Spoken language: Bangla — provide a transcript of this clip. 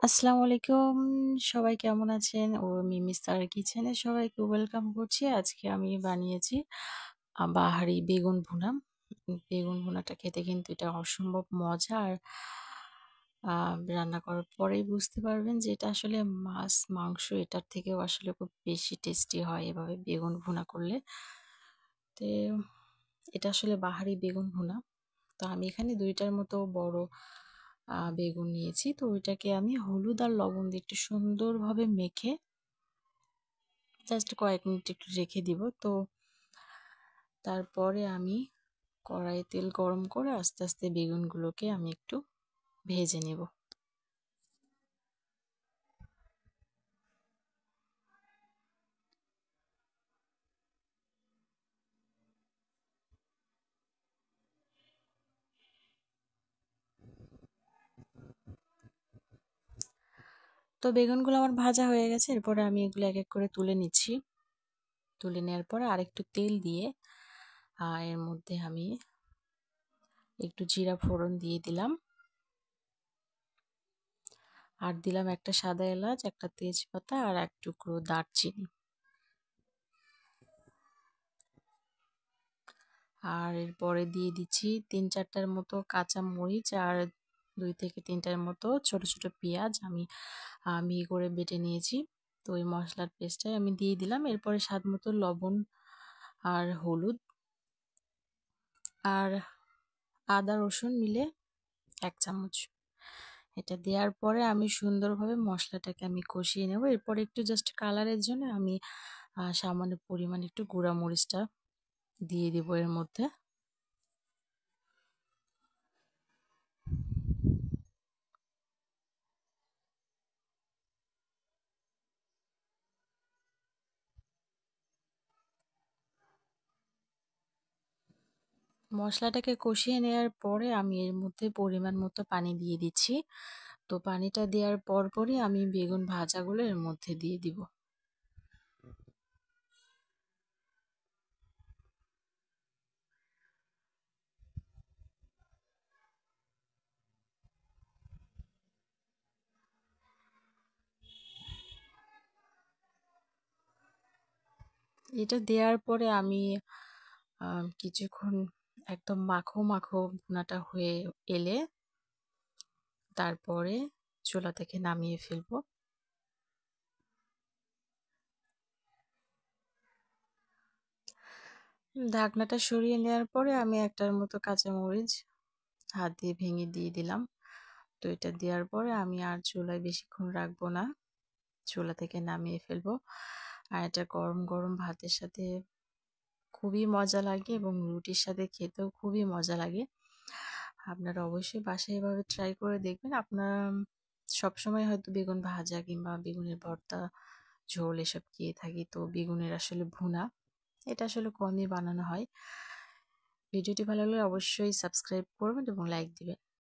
আসসালামু আলাইকুম। সবাই কেমন আছেন? মিমি স্টার কিচেনে সবাইকে ওয়েলকাম করছি। আজকে আমি বানিয়েছি বাহারি বেগুন ভুনা। বেগুন ভুনাটা খেতে কিন্তু এটা অসম্ভব মজা। আর রান্না করার পরেই বুঝতে পারবেন যে এটা আসলে মাছ, মাংস এটার থেকেও আসলে খুব বেশি টেস্টি হয় এভাবে বেগুন ভুনা করলে। তো এটা আসলে বাহারি বেগুন ভুনা। তো আমি এখানে ২ টার মতো বড় বেগুন নিয়েছি। তো ওইটাকে আমি হলুদ আর লবণ দিয়ে একটু সুন্দরভাবে মেখে জাস্ট কয়েক মিনিট একটু রেখে দিব। তো তারপরে আমি কড়াইয়ে তেল গরম করে আস্তে আস্তে বেগুনগুলোকে আমি একটু ভেজে নেব। তো বেগুনগুলো আমার ভাজা হয়ে গেছে। এরপরে আমি এগুলো এক এক করে তুলে নিচ্ছি। তুলে নেওয়ার পরে আরেকটু তেল দিয়ে এর মধ্যে আমি একটু জিরা ফোড়ন দিয়ে দিলাম। আর দিলাম একটা সাদা এলাচ, একটা তেজপাতা আর এক টুকরো দারচিনি। আর এরপরে দিয়ে দিচ্ছি ৩-৪টার মতো কাঁচা মরিচ আর ২ থেকে ৩টার মতো ছোট ছোট পেঁয়াজ আমি মিহি করে বেটে নিয়েছি। তো ওই মশলার পেস্টটাই আমি দিয়ে দিলাম। এরপরে স্বাদ মতো লবণ আর হলুদ আর আদা রসুন মিলে ১ চামচ। এটা দেওয়ার পরে আমি সুন্দরভাবে মশলাটাকে আমি কষিয়ে নেব। এরপরে একটু জাস্ট কালারের জন্য আমি সামান্য পরিমাণ একটু গুঁড়া মরিচটা দিয়ে দেবো এর মধ্যে। মশলাটাকে কষিয়ে নেওয়ার পরে আমি এর মধ্যে পরিমাণ মতো পানি দিয়ে দিচ্ছি। তো পানিটা দেওয়ার পরপরই আমি বেগুন ভাজাগুলো এর মধ্যে দিয়ে দিব। এটা দেওয়ার পরে আমি কিছুক্ষণ একদম মাখো মাখো ভুনাটা হয়ে এলে তারপরে চুলা থেকে নামিয়ে ফেলবো। ঢাকনাটা সরিয়ে নেওয়ার পরে আমি একটার মতো কাঁচামরিচ হাত দিয়ে ভেঙে দিয়ে দিলাম। তো এটা দেওয়ার পরে আমি আর চুলায় বেশিক্ষণ রাখবো না, চুলা থেকে নামিয়ে ফেলবো। আর এটা গরম গরম ভাতের সাথে খুবই মজা লাগে এবং রুটির সাথে খেতেও খুবই মজা লাগে। আপনারা অবশ্যই বাসায় এভাবে ট্রাই করে দেখবেন। আপনারা সবসময় হয়তো বেগুন ভাজা কিংবা বেগুনের ভর্তা, ঝোল এসব খেয়ে থাকি। তো বেগুনের আসলে ভুনা এটা আসলে কমই বানানো হয়। ভিডিওটি ভালো লাগলে অবশ্যই সাবস্ক্রাইব করবেন এবং লাইক দিবেন।